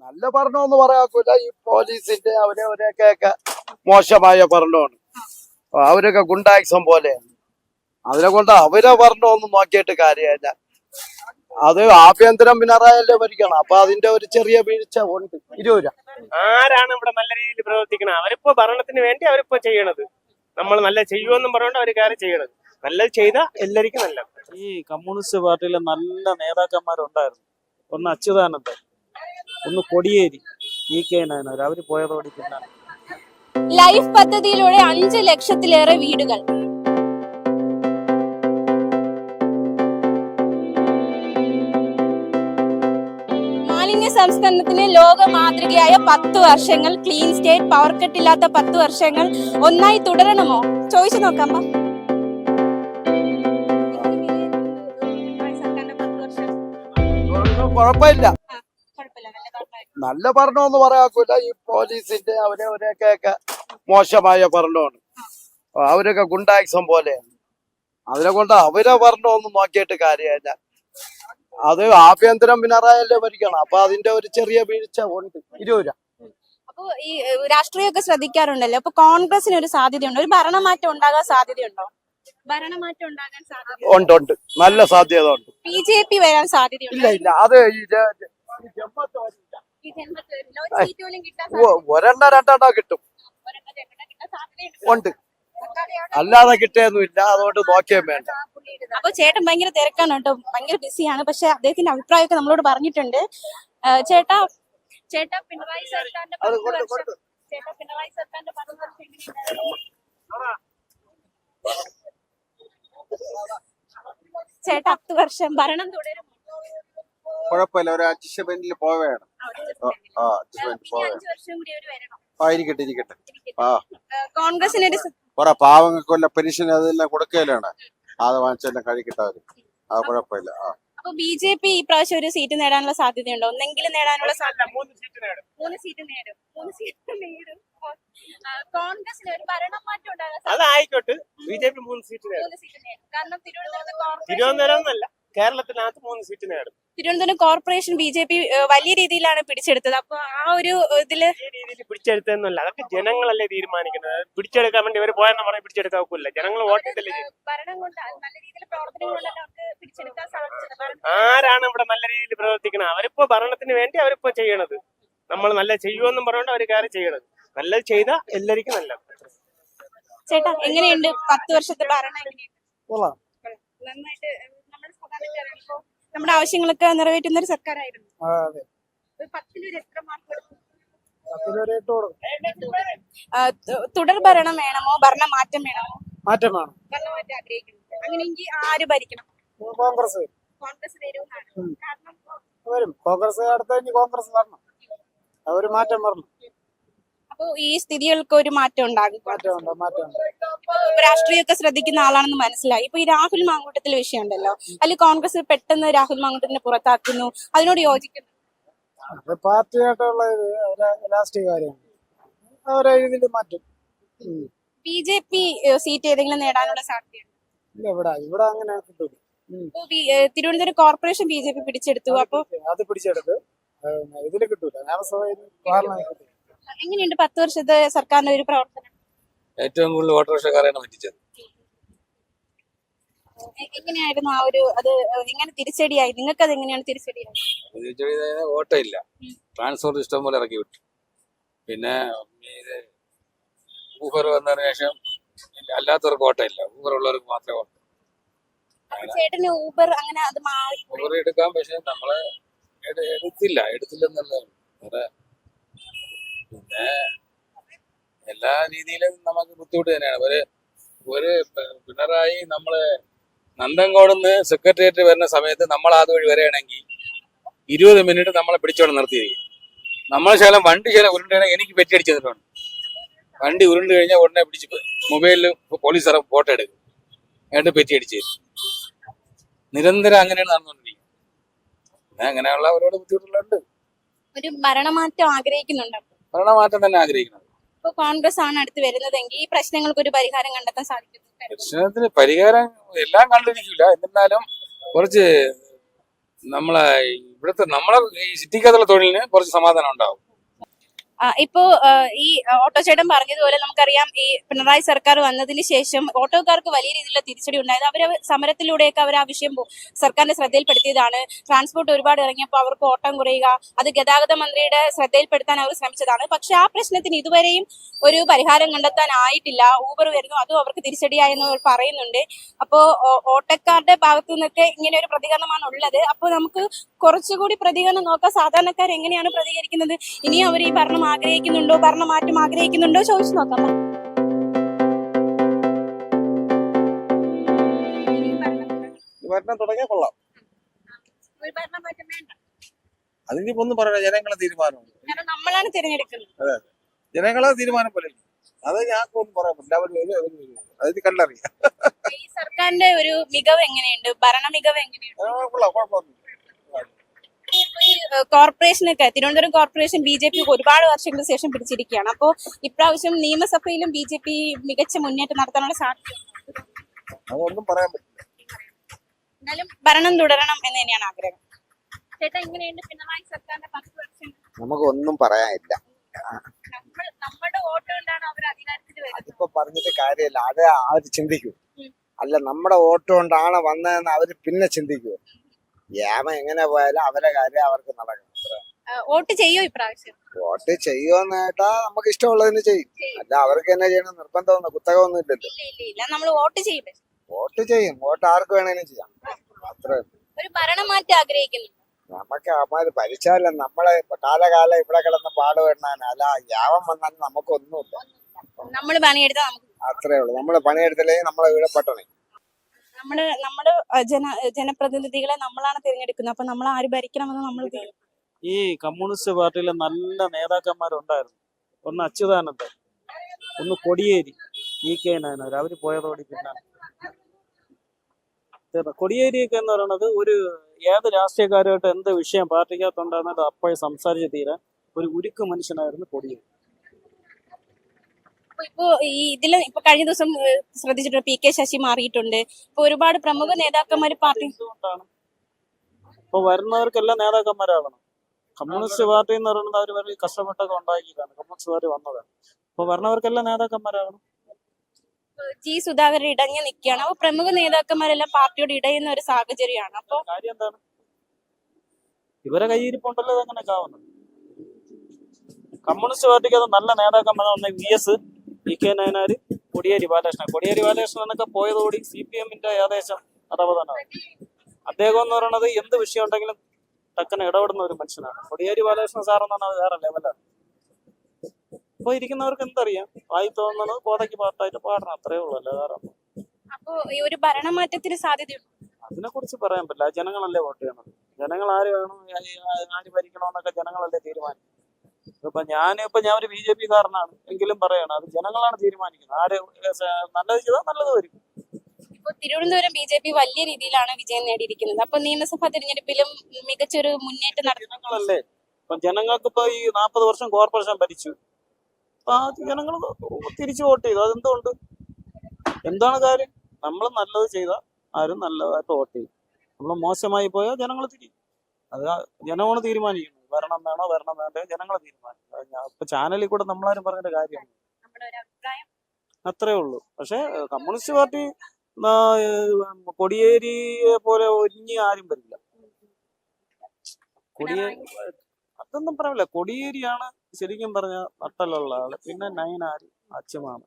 നല്ല ഭരണമെന്ന് പറയാക്കൂല. ഈ പോലീസിന്റെ അവരൊക്കെ മോശമായ ഭരണമാണ്. അവരൊക്കെ ഗുണ്ടാക്സം പോലെയാണ്. അതിനെ കൊണ്ട് അവരെ ഭരണമൊന്നും നോക്കിയിട്ട് കാര്യമില്ല. അത് ആഭ്യന്തരം പിണറായല്ലേ ഭരിക്കണം. അപ്പൊ അതിന്റെ ഒരു ചെറിയ വീഴ്ച ഉണ്ട്. 20 രൂപ. ആരാണ് ഇവിടെ നല്ല രീതിയിൽ പ്രവർത്തിക്കണം? അവരിപ്പോ ഭരണത്തിന് വേണ്ടി അവരിപ്പോ ചെയ്യണത്. നമ്മൾ നല്ല ചെയ്യുമെന്നും പറഞ്ഞുകൊണ്ട് അവർ കാര്യം ചെയ്യണത്. നല്ലത് ചെയ്ത എല്ലാവർക്കും നല്ല. ഈ കമ്മ്യൂണിസ്റ്റ് പാർട്ടിയിലെ നല്ല നേതാക്കന്മാരുണ്ടായിരുന്നു. ഒന്ന് അച്യുതാനന്ദൻ, ഒന്ന് കൊടിയേരി, EK നായനാർ. അവര് പോയതോടെ പിന്നാണ്. ലൈഫ് പദ്ധതിയിലൂടെ 5 ലക്ഷത്തിലേറെ വീടുകൾ. മാലിന്യ സംസ്കരണത്തിന് ലോക മാതൃകയായ 10 വർഷങ്ങൾ, ക്ലീൻ സ്റ്റേറ്റ്, പവർ കട്ട് ഇല്ലാത്ത 10 വർഷങ്ങൾ ഒന്നായി തുടരണമോ? ചോദിച്ചു നോക്കാം. കുഴപ്പമില്ല. നല്ല ഭരണമെന്ന് പറയാക്കൂല. ഈ പോലീസിന്റെ അവരൊക്കെ മോശമായ ഭരണമാണ്. അവരൊക്കെ ഗുണ്ടാക്സം പോലെയാണ്. അതിനെ കൊണ്ട് അവരെ ഭരണമൊന്നും നോക്കിയിട്ട് കാര്യമില്ല. അത് ആഭ്യന്തരം പിണറായല്ലേ ഭരിക്കണം. അപ്പൊ അതിന്റെ ഒരു ചെറിയ വീഴ്ച ഉണ്ട്. 20 രൂപ. അപ്പൊ ഈ രാഷ്ട്രീയമൊക്കെ ശ്രദ്ധിക്കാറുണ്ടല്ലോ. അപ്പൊ കോൺഗ്രസിന് ഒരു സാധ്യതയുണ്ടോ? ഒരു ഭരണമാറ്റം ഉണ്ടാകാൻ സാധ്യതയുണ്ടോ? ഭരണമാറ്റം ഉണ്ടാകാൻ സാധ്യത ഉണ്ട്. നല്ല സാധ്യത ഉണ്ട്. BJP വരാൻ സാധ്യതയുണ്ടോ? ഇല്ല. അത് ഒരെണ്ണ രണ്ടെണ്ണ കിട്ടും. ഉണ്ട്. അല്ലാതെ കിട്ടിയൊന്നുമില്ല. അതുകൊണ്ട് നോക്കിയും വേണ്ട. അപ്പൊ ചേട്ടൻ ഭയങ്കര തിരക്കാണ് കേട്ടോ, ഭയങ്കര ബിസിയാണ്. പക്ഷെ അദ്ദേഹത്തിന്റെ അഭിപ്രായമൊക്കെ നമ്മളോട് പറഞ്ഞിട്ടുണ്ട്. ചേട്ടാ പിണറായി സർക്കാരിന്റെ 10 വർഷം, ചേട്ടാ പിണറായി സർക്കാരിന്റെ 10 വർഷം എങ്ങനെയുണ്ടായിരുന്നു? ചേട്ടാ 10 വർഷം ഭരണം തുടരും. കുഴപ്പമില്ല. ഒരു അഡ്ജസ്റ്റ്മെന്റിൽ പോവേണം. 5 വർഷം കൂടി അവര് വരണം. ഇരിക്കട്ടെ. കോൺഗ്രസിനൊരു കുറെ പാവങ്ങൾക്കുള്ള പെൻഷൻ അതെല്ലാം കൊടുക്കലാണ്. അത് വാങ്ങിച്ചെല്ലാം കഴിക്കട്ടെ അവര്. അത് കുഴപ്പമില്ല. അപ്പൊ BJP ഈ പ്രാവശ്യം ഒരു സീറ്റ് നേടാനുള്ള സാധ്യതയുണ്ടോ? ഒന്നെങ്കിലും നേടാനുള്ള സാധ്യത. 3 സീറ്റ് നേടും. കോൺഗ്രസിന് ഒരു ഭരണം മാറ്റം ഉണ്ടാകാൻ അതായിക്കോട്ടെ. BJP 3 സീറ്റ് നേടും. കാരണം തിരുവനന്തപുരം എന്നല്ല, കേരളത്തിനകത്ത് 3 സീറ്റ് നേടും. തിരുവനന്തപുരം കോർപ്പറേഷൻ BJP വലിയ രീതിയിലാണ് പിടിച്ചെടുത്തത്. അപ്പൊ ആ ഒരു ഇതില് രീതിയിൽ പിടിച്ചെടുത്തതെന്നല്ല, അതൊക്കെ ജനങ്ങളല്ലേ തീരുമാനിക്കുന്നത്. പിടിച്ചെടുക്കാൻ വേണ്ടി ഇവര് പോയെന്ന് പറഞ്ഞാൽ പിടിച്ചെടുക്കാൻ ഒക്കില്ല. ജനങ്ങൾ വോട്ട് ചെയ്തല്ലേ ചെയ്യും. ഭരണം കൊണ്ട് നല്ല രീതിയിൽ പ്രവർത്തനം കൊണ്ടല്ല അവർക്ക് പിടിച്ചെടുക്കാൻ സാധിച്ചത്. ആരാണ് ഇവിടെ നല്ല രീതിയിൽ പ്രവർത്തിക്കണം? അവരിപ്പോ ഭരണത്തിന് വേണ്ടി അവരിപ്പോ ചെയ്യണത്. നമ്മൾ നല്ല ചെയ്യുമെന്നും പറഞ്ഞുകൊണ്ട് അവർ കാര്യം ചെയ്യണത്. നല്ലത് ചെയ്ത എല്ലാവർക്കും നല്ല. ചേട്ടാ എങ്ങനെയുണ്ട് 10 വർഷത്തെ ഭരണം? എങ്ങനെയുണ്ട്? നന്നായിട്ട് നമ്മുടെ സാധാരണക്കാരാണ് ഇപ്പോ നമ്മുടെ ആവശ്യങ്ങളൊക്കെ നിറവേറ്റുന്ന ഒരു സർക്കാരായിരുന്നു. 10 എത്ര മാർക്ക് കൊടുക്കും? തുടർ ഭരണം വേണമോ, ഭരണ മാറ്റം വേണമോ? മാറ്റം വേണം. ഭരണമാറ്റം ആഗ്രഹിക്കുന്നു. അങ്ങനെയെങ്കിൽ ആര് ഭരിക്കണം? കോൺഗ്രസ് വരുമെന്നാണ്. കാരണം വരും. കോൺഗ്രസ് അടുത്ത കോൺഗ്രസ് വരണം. ഒരു മാറ്റം വരണം. അപ്പൊ ഈ സ്ഥിതികൾക്ക് ഒരു മാറ്റം ഉണ്ടാകും. മാറ്റം. രാഷ്ട്രീയമൊക്കെ ശ്രദ്ധിക്കുന്ന ആളാണെന്ന് മനസ്സിലായി. ഇപ്പൊ ഈ രാഹുൽ മാങ്കൂട്ടത്തിലെ വിഷയം ഉണ്ടല്ലോ, അതിൽ കോൺഗ്രസ് പെട്ടെന്ന് രാഹുൽ മാങ്കൂട്ടത്തിനെ പുറത്താക്കുന്നു. അതിനോട് യോജിക്കുന്നു? അത് പാർട്ടിയായിട്ടുള്ള രാഷ്ട്രീയ കാര്യമാണ്. അവരെ ഇതിൽ മാറ്റും. BJP സീറ്റ് ഏതെങ്കിലും നേടാനുള്ള സാധ്യതയുണ്ട്? ഇല്ല. ഇവിടെ അങ്ങനെ കിട്ടൂല. തിരുവനന്തപുരം കോർപ്പറേഷൻ BJP പിടിച്ചെടുത്തു. അപ്പൊ അത് പിടിച്ചെടുത്ത് ഇതില് കിട്ടൂല. നിയമസഭയിൽ കിട്ടൂല. എങ്ങനെയുണ്ട് 10 വർഷത്തെ സർക്കാരിന്റെ ഒരു പ്രവർത്തനം? ഏറ്റവും കൂടുതൽ ഓട്ടോറിക്ഷക്കാരെയാണ് പറ്റിച്ചത്. എങ്ങനെയായിരുന്നു ആ ഒരു അത് എങ്ങനെ തിരിച്ചടിയായി? നിങ്ങൾക്ക് അത് എങ്ങനെയാണ് തിരിച്ചടിയായി? ഓട്ടോ ഇല്ല, ട്രാൻസ്പോർട്ട് ഇഷ്ടം പോലെ ഇറക്കി വിട്ടു. പിന്നെ ഊബർ വന്നതിന് ശേഷം അല്ലാത്തവർക്ക് ഓട്ടോ ഇല്ല, ഊബർ ഉള്ളവർക്ക് മാത്രമേ ഓട്ടോ. ചേട്ടന് ഊബർ അങ്ങനെ അത് ഊബർ എടുക്കാം, പക്ഷെ നമ്മള് എടുത്തില്ലെന്നുള്ളതാണ്. പിന്നെ എല്ലാ രീതിയിലും നമുക്ക് ബുദ്ധിമുട്ട് തന്നെയാണ്. ഒരു പിണറായി നമ്മള് നന്ദൻകോടുന്ന് സെക്രട്ടേറിയറ്റ് വരുന്ന സമയത്ത് നമ്മൾ അതുവഴി വരികയാണെങ്കിൽ 20 മിനിറ്റ് നമ്മളെ പിടിച്ചോടെ നിർത്തിയിരിക്കും. നമ്മളെ വണ്ടി ഉരുണ്ടാണെങ്കിൽ എനിക്ക് പെറ്റിയടിച്ച് തന്നിട്ടുണ്ട്. വണ്ടി ഉരുണ്ട് കഴിഞ്ഞാൽ ഉടനെ പിടിച്ച് മൊബൈലിൽ പോലീസുകാരെ ഫോട്ടോ എടുക്കും, എന്നിട്ട് പെറ്റിയടിച്ച് തരും. നിരന്തരം അങ്ങനെയാണ് നടന്നുകൊണ്ടിരിക്കുന്നത്. പിന്നെ അങ്ങനെയുള്ള ഒരുപാട് ബുദ്ധിമുട്ടുകളുണ്ട്. ഒരു ഭരണമാറ്റം ആഗ്രഹിക്കുന്നുണ്ട്. ഭരണമാറ്റം തന്നെ ആഗ്രഹിക്കുന്നത്. ഇപ്പൊ കോൺഗ്രസ് ആണ് അടുത്ത് വരുന്നതെങ്കിൽ ഈ പ്രശ്നങ്ങൾക്ക് ഒരു പരിഹാരം കണ്ടെത്താൻ സാധിക്കും? പ്രശ്നത്തിന് പരിഹാരം എല്ലാം കണ്ടിരിക്കില്ല. എന്നിരുന്നാലും കുറച്ച് നമ്മളെ ഇവിടുത്തെ നമ്മളെ ഈ സിറ്റിക്കകത്തുള്ള തൊഴിലിന് കുറച്ച് സമാധാനം ഉണ്ടാവും. ഇപ്പോ ഈ ഓട്ടോ ചേട്ടൻ പറഞ്ഞതുപോലെ നമുക്കറിയാം ഈ പിണറായി സർക്കാർ വന്നതിന് ശേഷം ഓട്ടോക്കാർക്ക് വലിയ രീതിയിലുള്ള തിരിച്ചടി ഉണ്ടായത്. അവര് സമരത്തിലൂടെയൊക്കെ അവർ ആ വിഷയം സർക്കാരിന്റെ ശ്രദ്ധയിൽപ്പെടുത്തിയതാണ്. ട്രാൻസ്പോർട്ട് ഒരുപാട് ഇറങ്ങിയപ്പോൾ അവർക്ക് ഓട്ടം കുറയുക, അത് ഗതാഗത മന്ത്രിയുടെ ശ്രദ്ധയിൽപ്പെടുത്താൻ അവർ ശ്രമിച്ചതാണ്. പക്ഷെ ആ പ്രശ്നത്തിന് ഇതുവരെയും ഒരു പരിഹാരം കണ്ടെത്താനായിട്ടില്ല. ഊബർ വരുന്നു, അതും അവർക്ക് തിരിച്ചടിയായെന്ന് അവർ പറയുന്നുണ്ട്. അപ്പോ ഓട്ടോക്കാരുടെ ഭാഗത്തു നിന്നൊക്കെ ഇങ്ങനെ ഒരു പ്രതികരണമാണ് ഉള്ളത്. അപ്പോൾ നമുക്ക് കുറച്ചുകൂടി പ്രതികരണം നോക്കാം. സാധാരണക്കാർ എങ്ങനെയാണ് പ്രതികരിക്കുന്നത്, ഇനിയും അവർ ഈ ഭരണം ആഗ്രഹിക്കുന്നുണ്ടോ, ഭരണമാറ്റം ആഗ്രഹിക്കുന്നുണ്ടോ ചോദിച്ചു നോക്കാം. ഭരണം തുടങ്ങിയാൽ കൊള്ളാം. ഒരു ഭരണമാറ്റം വേണ്ട, അതിനിപ്പോ ഒന്നും പറയണ ജനങ്ങളെ തീരുമാനമാണ്. കാരണം നമ്മളാണ് തിരഞ്ഞെടുക്കുന്നത്. ജനങ്ങളെ തീരുമാനം പോലെ അത് ഞങ്ങൾക്ക് ഒന്നും പറയാൻ പറ്റില്ല. അതിന് കണ്ടറിയാം. ഈ സർക്കാരിന്റെ ഒരു മികവ് എങ്ങനെയുണ്ട്, ഭരണ മികവ് എങ്ങനെയുണ്ട്? കൊള്ളാം, കുഴപ്പമൊന്നും. കോർപ്പറേഷനൊക്കെ തിരുവനന്തപുരം കോർപ്പറേഷൻ BJP ഒരുപാട് വർഷങ്ങൾക്ക് ശേഷം പിടിച്ചിരിക്കുകയാണ്. അപ്പോൾ ഇപ്രാവശ്യം നിയമസഭയിലും BJP മികച്ച മുന്നേറ്റം നടത്താനുള്ള സാധ്യത. അതൊന്നും പറയാൻ പറ്റില്ല. എന്നാലും ഭരണം തുടരണം എന്ന് തന്നെയാണ് ആഗ്രഹം. ചേട്ടാ, എങ്ങനെയുണ്ട് പിണറായി സർക്കാരിന്റെ 10 വർഷം? നമുക്ക് ഒന്നും പറയാനില്ല. നമ്മുടെ വോട്ട് കൊണ്ടാണ് അവർ അധികാരത്തിൽ വരുന്നത്. അതിപ്പോ പറഞ്ഞിട്ട് കാര്യമില്ല. അത് അവര് ചിന്തിക്കൂ. അല്ല, നമ്മുടെ വോട്ട് കൊണ്ടാണ് വന്നതെന്ന് അവര് പിന്നെ ചിന്തിക്കൂ. ഏമ എങ്ങനെ പോയാലും അവരെ കാര്യം അവർക്ക് നടക്കണം. വോട്ട് ചെയ്യോ ഇപ്രാവശ്യം? വോട്ട് ചെയ്യുമെന്ന് കേട്ടാ നമുക്ക് ഇഷ്ടമുള്ളതിന് ചെയ്യും. അല്ല അവർക്ക് തന്നെ ചെയ്യണം നിർബന്ധമൊന്നും കുത്തകമൊന്നും ഇല്ലല്ലോ. ഇല്ല, നമ്മൾ വോട്ട് ചെയ്യും. വോട്ട് ചെയ്യും. വോട്ട് ആർക്ക് വേണേലും ചെയ്യാം. അത്രേ. ഒരു ഭരണമാറ്റം ആഗ്രഹിക്കുന്നു. നമുക്ക് അവന്മാര് ഭരിച്ചാലും നമ്മളെ കാലകാലം ഇവിടെ കിടന്ന് പാടുപെടാൻ അല്ല യാവം വന്നാലും നമുക്കൊന്നുമില്ല. നമ്മൾ പണിയെടുത്താൽ നമുക്ക് അത്രേ ഉള്ളൂ. നമ്മള് പണിയെടുത്തില്ലെങ്കിൽ നമ്മളെ ഇവിടെ പട്ടണി. നമ്മുടെ ജനപ്രതിനിധികളെ നമ്മളാണ് തിരഞ്ഞെടുക്കുന്നത്. അപ്പൊ നമ്മൾ ആര് ഭരിക്കണമെന്ന് നമ്മൾ ഈ കമ്മ്യൂണിസ്റ്റ് പാർട്ടിയിലെ നല്ല നേതാക്കന്മാരുണ്ടായിരുന്നു. ഒന്ന് അച്യുതാനന്ദൻ, ഒന്ന് കൊടിയേരി, EK നായനാർ. അവര് പോയതോടെ പിന്നെ കൊടിയേരിയൊക്കെ എന്ന് പറയുന്നത് ഒരു ഏത് രാഷ്ട്രീയക്കാരുമായിട്ട് എന്ത് വിഷയം പാർട്ടിക്കകത്തുണ്ടാകുന്നത് അപ്പോഴേ സംസാരിച്ച് തീരാൻ ഒരു ഉരുക്ക് മനുഷ്യനായിരുന്നു കൊടിയേരി. ഇപ്പോ ഇതില് ഇപ്പൊ കഴിഞ്ഞ ദിവസം ശ്രദ്ധിച്ചിട്ടുണ്ട്, PK ശശി മാറിയിട്ടുണ്ട്. ഇപ്പൊ ഒരുപാട് പ്രമുഖ നേതാക്കന്മാര് പാർട്ടി എന്തുകൊണ്ടാണ് ഇപ്പൊ വരുന്നവർക്കെല്ലാം നേതാക്കന്മാരാകണം? കമ്മ്യൂണിസ്റ്റ് പാർട്ടി എന്ന് പറയുന്നത് അവർ വലിയ കഷ്ടപ്പെട്ടൊക്കെ ഉണ്ടാക്കിയതാണ് കമ്മ്യൂണിസ്റ്റ് പാർട്ടി വന്നതാണ്. ഇപ്പൊ വരുന്നവർക്കെല്ലാം നേതാക്കന്മാരാകണം. G. സുധാകരൻ ഇടഞ്ഞു നിൽക്കുകയാണ്. അപ്പൊ പ്രമുഖ നേതാക്കന്മാരെല്ലാം പാർട്ടിയോട് ഇടയുന്ന ഒരു സാഹചര്യമാണ്. അപ്പൊ കാര്യം എന്താണ്? ഇവരെ കയ്യിരിപ്പുണ്ടല്ലോ അങ്ങനെയൊക്കെ ആവുന്നത്. കമ്മ്യൂണിസ്റ്റ് പാർട്ടിക്ക് അത് നല്ല നേതാക്കന്മാരാണ് VS, EK നായനാര്, കോടിയേരി ബാലകൃഷ്ണൻ. കോടിയേരി ബാലകൃഷ്ണനൊക്കെ പോയതോടി CPM-ന്റെ ഏകദേശം അടവതാണ്. അദ്ദേഹം എന്ന് പറയുന്നത് എന്ത് വിഷയം ഉണ്ടെങ്കിലും ടക്കനെ ഇടപെടുന്ന ഒരു മനുഷ്യനാണ്. കോടിയേരി ബാലകൃഷ്ണൻ സാറെന്ന് പറഞ്ഞാൽ വേറെ ലെവലാണ്. ഇപ്പൊ ഇരിക്കുന്നവർക്ക് എന്തറിയാം, വായി തോന്നുന്നത് കോതയ്ക്ക് പാട്ടായിട്ട് പാടണം, അത്രേ ഉള്ളൂ. അല്ല വേറെ അപ്പൊ ഈ ഒരു ഭരണമാറ്റത്തിന് സാധ്യതയുണ്ട്. അതിനെ കുറിച്ച് പറയാൻ പറ്റില്ല. ജനങ്ങളല്ലേ വോട്ട് ചെയ്യണം. ജനങ്ങൾ ആര് വേണം, ആര് ഭരിക്കണമെന്നൊക്കെ ജനങ്ങളല്ലേ തീരുമാനിക്കും. ഞാൻ ഒരു BJP കാരനാണ് എങ്കിലും പറയണം, അത് ജനങ്ങളാണ് തീരുമാനിക്കുന്നത്. ആര് നല്ലത് ചെയ്താൽ നല്ലത് വരും. ഇപ്പൊ തിരുവനന്തപുരം BJP വലിയ രീതിയിലാണ് വിജയം നേടിയിരിക്കുന്നത്. അപ്പൊ നിയമസഭാ തിരഞ്ഞെടുപ്പിലും മികച്ചൊരു മുന്നേറ്റം നടത്തി. ജനങ്ങളല്ലേ ഇപ്പൊ ജനങ്ങൾക്ക് ഇപ്പൊ ഈ 40 വർഷം കോർപ്പറേഷൻ ഭരിച്ചു. അപ്പൊ ആ ജനങ്ങൾ തിരിച്ചു വോട്ട് ചെയ്തു. അതെന്തുകൊണ്ട്? എന്താണ് കാര്യം? നമ്മൾ നല്ലത് ചെയ്താൽ ആരും നല്ലതായിട്ട് വോട്ട് ചെയ്യും. നമ്മൾ മോശമായി പോയാൽ ജനങ്ങൾ തിരിയും. അത് ജനമാണ് തീരുമാനിക്കുന്നത്. വരണം വേണോ വരണം വേണ്ടോ ജനങ്ങളെ തീരുമാനിക്കും. ഇപ്പൊ ചാനലിൽ കൂടെ നമ്മളാരും പറഞ്ഞ കാര്യമാണ്, അത്രേ ഉള്ളൂ. പക്ഷെ കമ്മ്യൂണിസ്റ്റ് പാർട്ടി കൊടിയേരിയെ പോലെ ഒരിഞ്ഞ് ആരും വരില്ല. കൊടിയേരി അതൊന്നും പറയില്ല. കൊടിയേരിയാണ് ശരിക്കും പറഞ്ഞ നട്ടലുള്ള ആള്. പിന്നെ നയനാര് അച്ഛമാണ്.